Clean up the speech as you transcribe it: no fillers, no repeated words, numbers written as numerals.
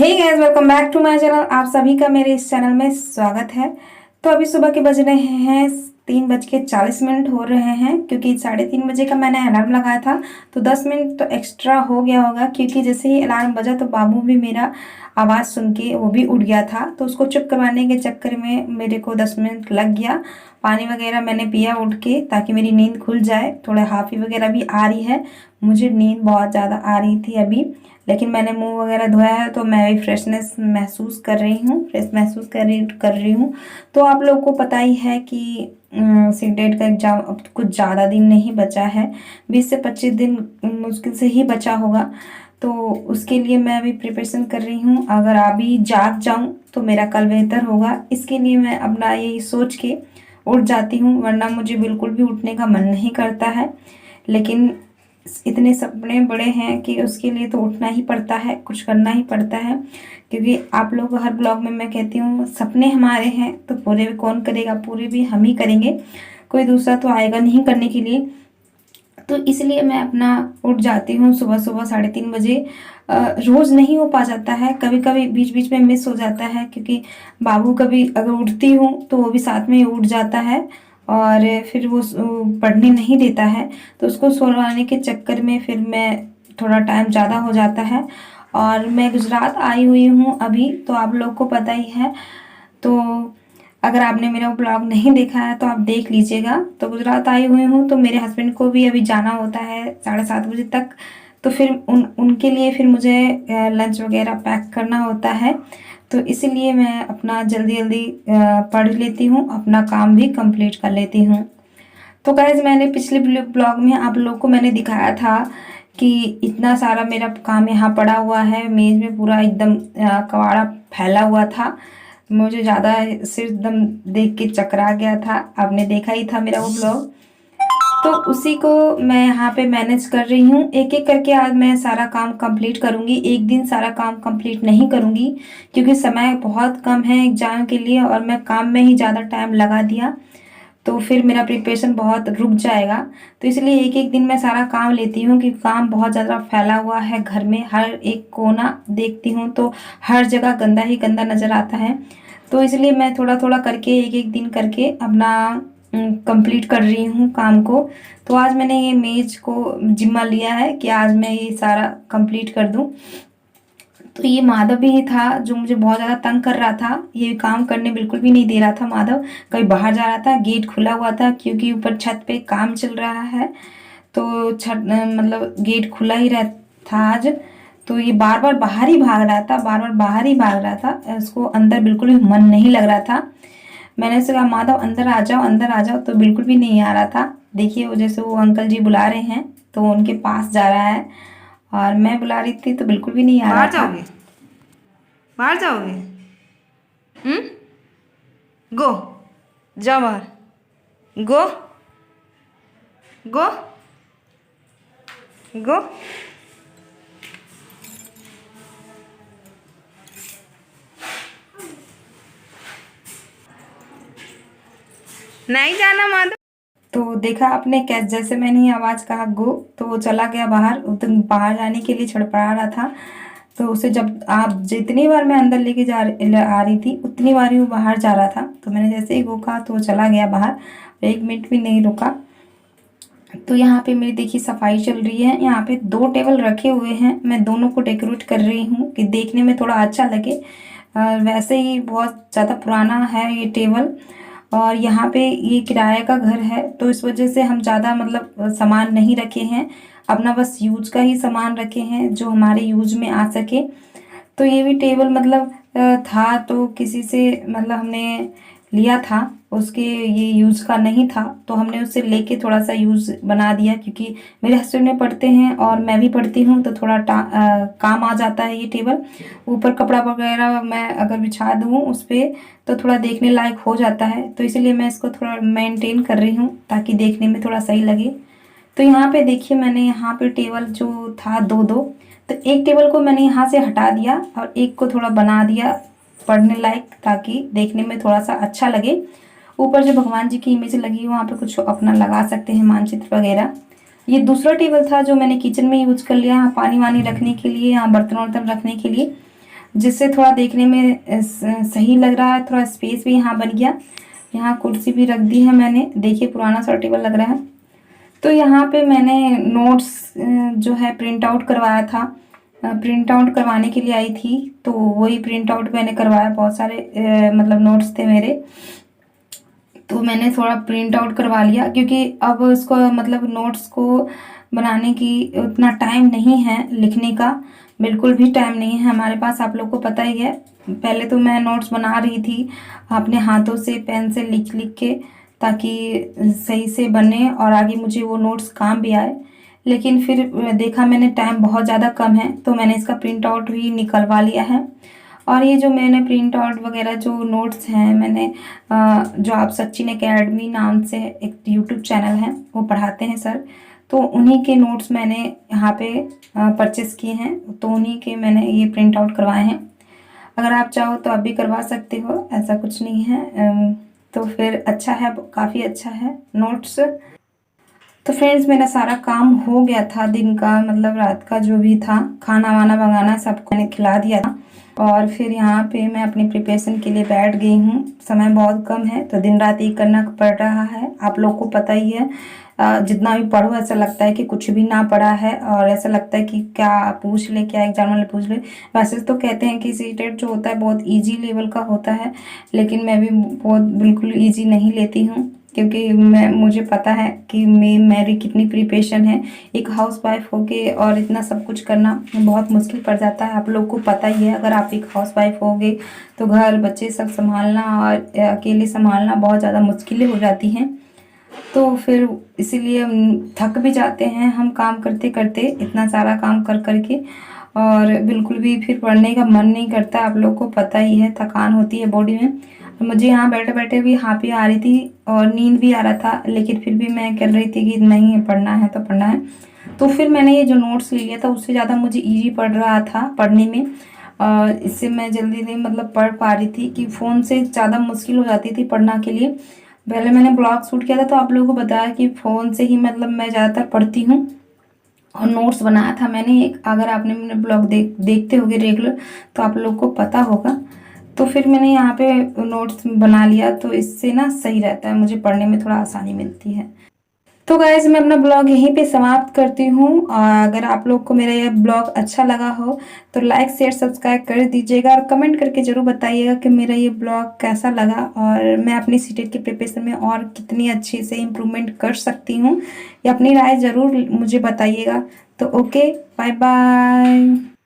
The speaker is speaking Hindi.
Hey guys, welcome back to my channel. आप सभी का मेरे इस चैनल में स्वागत है। तो अभी सुबह के बज रहे हैं 3:40 हो रहे हैं, क्योंकि 3:30 बजे का मैंने अलार्म लगाया था। तो 10 मिनट तो एक्स्ट्रा हो गया होगा, क्योंकि जैसे ही अलार्म बजा तो बाबू भी मेरा आवाज़ सुन के वो भी उठ गया था। तो उसको चुप करवाने के चक्कर में मेरे को 10 मिनट लग गया। पानी वगैरह मैंने पिया उठ के, ताकि मेरी नींद खुल जाए। थोड़ा हाफी वगैरह भी आ रही है, मुझे नींद बहुत ज़्यादा आ रही थी अभी, लेकिन मैंने मुंह वगैरह धोया है तो मैं भी फ्रेशनेस महसूस कर रही हूँ, फ्रेश महसूस कर रही हूँ। तो आप लोगों को पता ही है कि सीटेट का एग्ज़ाम अब कुछ ज़्यादा दिन नहीं बचा है, 20 से 25 दिन मुश्किल से ही बचा होगा। तो उसके लिए मैं अभी प्रिपरेशन कर रही हूँ। अगर अभी जाग जाऊँ तो मेरा कल बेहतर होगा, इसके लिए मैं अपना यही सोच के उठ जाती हूँ, वरना मुझे बिल्कुल भी उठने का मन नहीं करता है। लेकिन इतने सपने बड़े हैं कि उसके लिए तो उठना ही पड़ता है, कुछ करना ही पड़ता है। क्योंकि आप लोग हर ब्लॉग में मैं कहती हूँ, सपने हमारे हैं तो पूरे भी कौन करेगा, पूरे भी हम ही करेंगे, कोई दूसरा तो आएगा नहीं करने के लिए। तो इसलिए मैं अपना उठ जाती हूँ सुबह सुबह 3:30 बजे। रोज़ नहीं हो पा जाता है, कभी कभी बीच बीच में मिस हो जाता है, क्योंकि बाबू कभी अगर उठती हूँ तो वो भी साथ में ही उठ जाता है और फिर वो पढ़ने नहीं देता है। तो उसको सोने के चक्कर में फिर मैं थोड़ा टाइम ज़्यादा हो जाता है। और मैं गुजरात आई हुई हूँ अभी, तो आप लोग को पता ही है। तो अगर आपने मेरा ब्लॉग नहीं देखा है तो आप देख लीजिएगा। तो गुजरात आई हुई हूँ, तो मेरे हस्बैंड को भी अभी जाना होता है 7:30 बजे तक। तो फिर उनके लिए फिर मुझे लंच वगैरह पैक करना होता है। तो इसीलिए मैं अपना जल्दी जल्दी पढ़ लेती हूँ, अपना काम भी कंप्लीट कर लेती हूँ। तो गाइज, मैंने पिछले ब्लॉग में आप लोग को मैंने दिखाया था कि इतना सारा मेरा काम यहाँ पड़ा हुआ है, मेज में पूरा एकदम कबाड़ा फैला हुआ था। मुझे ज़्यादा सिर एकदम देख के चकरा गया था, आपने देखा ही था मेरा वो ब्लॉग। तो उसी को मैं यहाँ पे मैनेज कर रही हूँ, एक एक करके आज मैं सारा काम कंप्लीट करूँगी। एक दिन सारा काम कंप्लीट नहीं करूँगी, क्योंकि समय बहुत कम है एग्ज़ाम के लिए और मैं काम में ही ज़्यादा टाइम लगा दिया तो फिर मेरा प्रिपरेशन बहुत रुक जाएगा। तो इसलिए एक एक दिन मैं सारा काम लेती हूँ, कि काम बहुत ज़्यादा फैला हुआ है घर में। हर एक कोना देखती हूँ तो हर जगह गंदा ही गंदा नज़र आता है। तो इसलिए मैं थोड़ा थोड़ा करके एक एक दिन करके अपना कंप्लीट कर रही हूँ काम को। तो आज मैंने ये मेज को जिम्मा लिया है कि आज मैं ये सारा कंप्लीट कर दूँ। तो ये माधव भी था जो मुझे बहुत ज़्यादा तंग कर रहा था, ये काम करने बिल्कुल भी नहीं दे रहा था माधव। कभी बाहर जा रहा था, गेट खुला हुआ था क्योंकि ऊपर छत पे काम चल रहा है। तो छत मतलब गेट खुला ही रह था आज। तो ये बार बार बाहर ही भाग रहा था, बार बार बाहर ही भाग रहा था, इसको अंदर बिल्कुल भी मन नहीं लग रहा था। मैंने उससे कहा, माधव अंदर आ जाओ, अंदर आ जाओ, तो बिल्कुल भी नहीं आ रहा था। देखिए वो जैसे वो अंकल जी बुला रहे हैं तो उनके पास जा रहा है, और मैं बुला रही थी तो बिल्कुल भी नहीं आ रहा था। बाहर जाओगे? गो, जाओ बाहर, गो गो गो। नहीं जाना माधव। तो देखा आपने कैसे, जैसे मैंने ये आवाज़ कहा गो, तो वो चला गया बाहर। तो बाहर जाने के लिए छड़पड़ा रहा था। तो उसे जब आप जितनी बार मैं अंदर लेके आ रही थी उतनी बार ही वो बाहर जा रहा था। तो मैंने जैसे ही गो कहा तो वो चला गया बाहर, 1 मिनट भी नहीं रुका। तो यहाँ पे मेरी देखिए सफाई चल रही है। यहाँ पे 2 टेबल रखे हुए हैं, मैं दोनों को डेकोरेट कर रही हूँ कि देखने में थोड़ा अच्छा लगे। वैसे ही बहुत ज़्यादा पुराना है ये टेबल, और यहाँ पे ये किराए का घर है, तो इस वजह से हम ज़्यादा मतलब सामान नहीं रखे हैं, अपना बस यूज का ही सामान रखे हैं जो हमारे यूज में आ सके। तो ये भी टेबल मतलब था तो किसी से मतलब हमने लिया था, उसके ये यूज़ का नहीं था तो हमने उससे लेके थोड़ा सा यूज़ बना दिया, क्योंकि मेरे हस्बैंड में पढ़ते हैं और मैं भी पढ़ती हूँ तो थोड़ा काम आ जाता है ये टेबल। ऊपर कपड़ा वगैरह मैं अगर बिछा दूँ उस पर तो थोड़ा देखने लायक हो जाता है, तो इसलिए मैं इसको थोड़ा मेंटेन कर रही हूँ ताकि देखने में थोड़ा सही लगे। तो यहाँ पे देखिए मैंने यहाँ पे टेबल जो था दो दो, तो एक टेबल को मैंने यहाँ से हटा दिया और एक को थोड़ा बना दिया पढ़ने लायक, ताकि देखने में थोड़ा सा अच्छा लगे। ऊपर जो भगवान जी की इमेज लगी है वहाँ पे कुछ अपना लगा सकते हैं, मानचित्र वगैरह। ये दूसरा टेबल था जो मैंने किचन में यूज कर लिया, यहाँ पानी वानी रखने के लिए, यहाँ बर्तन वर्तन रखने के लिए। जिससे थोड़ा देखने में सही लग रहा है। थोड़ा स्पेस भी यहाँ बन गया। यहाँ कुर्सी भी रख दी है मैंने, देखिए पुराना सा टेबल लग रहा है। तो यहाँ पे मैंने नोट्स जो है प्रिंट आउट करवाया था। प्रिंट आउट करवाने के लिए आई थी, तो वही प्रिंट आउट मैंने करवाया। बहुत सारे मतलब नोट्स थे मेरे, तो मैंने थोड़ा प्रिंट आउट करवा लिया, क्योंकि अब उसको मतलब नोट्स को बनाने की उतना टाइम नहीं है, लिखने का बिल्कुल भी टाइम नहीं है हमारे पास, आप लोग को पता ही है। पहले तो मैं नोट्स बना रही थी अपने हाथों से, पेन से लिख लिख के, ताकि सही से बने और आगे मुझे वो नोट्स काम भी आए। लेकिन फिर देखा मैंने टाइम बहुत ज़्यादा कम है, तो मैंने इसका प्रिंट आउट भी निकलवा लिया है। और ये जो मैंने प्रिंट आउट वगैरह जो नोट्स हैं, मैंने जो आप सचिन एकेडमी नाम से एक यूट्यूब चैनल है, वो पढ़ाते हैं सर, तो उन्हीं के नोट्स मैंने यहाँ पे परचेस किए हैं, तो उन्हीं के मैंने ये प्रिंट आउट करवाए हैं। अगर आप चाहो तो आप भी करवा सकते हो, ऐसा कुछ नहीं है। तो फिर अच्छा है, काफ़ी अच्छा है नोट्स। तो फ्रेंड्स, मेरा सारा काम हो गया था दिन का, मतलब रात का जो भी था, खाना वाना मंगाना सबको मैंने खिला दिया था। और फिर यहाँ पे मैं अपनी प्रिपरेशन के लिए बैठ गई हूँ। समय बहुत कम है, तो दिन रात एक करना पड़ रहा है, आप लोग को पता ही है। जितना भी पढ़ो ऐसा लगता है कि कुछ भी ना पढ़ा है, और ऐसा लगता है कि क्या पूछ ले, क्या एग्जाम वाले पूछ ले। वैसे तो कहते हैं कि सीटेट जो होता है बहुत इजी लेवल का होता है, लेकिन मैं भी बहुत बिल्कुल इजी नहीं लेती हूँ, क्योंकि मुझे पता है कि मेरी कितनी प्रिपरेशन है। एक हाउसवाइफ होके और इतना सब कुछ करना बहुत मुश्किल पड़ जाता है, आप लोग को पता ही है। अगर आप एक हाउसवाइफ होगे तो घर बच्चे सब संभालना और अकेले संभालना बहुत ज़्यादा मुश्किलें हो जाती हैं। तो फिर इसीलिए थक भी जाते हैं हम काम करते करते, इतना सारा काम कर करके, और बिल्कुल भी फिर पढ़ने का मन नहीं करता, आप लोग को पता ही है, थकान होती है बॉडी में। मुझे यहाँ बैठे बैठे भी हाँफी आ रही थी और नींद भी आ रहा था, लेकिन फिर भी मैं कर रही थी कि नहीं, पढ़ना है तो पढ़ना है। तो फिर मैंने ये जो नोट्स ले लिया था, उससे ज़्यादा मुझे ईजी पड़ रहा था पढ़ने में। इससे मैं जल्दी नहीं मतलब पढ़ पा रही थी, कि फ़ोन से ज़्यादा मुश्किल हो जाती थी पढ़ना के लिए। पहले मैंने ब्लॉग शूट किया था, तो आप लोगों को बताया कि फ़ोन से ही मतलब मैं ज़्यादातर पढ़ती हूँ। और नोट्स बनाया था मैंने एक, अगर आपने मेरे ब्लॉग देखते होगे रेगुलर, तो आप लोग को पता होगा। तो फिर मैंने यहाँ पे नोट्स बना लिया, तो इससे ना सही रहता है, मुझे पढ़ने में थोड़ा आसानी मिलती है। तो गाइज, मैं अपना ब्लॉग यहीं पे समाप्त करती हूँ। और अगर आप लोग को मेरा यह ब्लॉग अच्छा लगा हो तो लाइक शेयर सब्सक्राइब कर दीजिएगा, और कमेंट करके ज़रूर बताइएगा कि मेरा ये ब्लॉग कैसा लगा, और मैं अपनी सीटेट की प्रिपरेशन में और कितनी अच्छे से इम्प्रूवमेंट कर सकती हूँ, या अपनी राय ज़रूर मुझे बताइएगा। तो ओके, बाय बाय।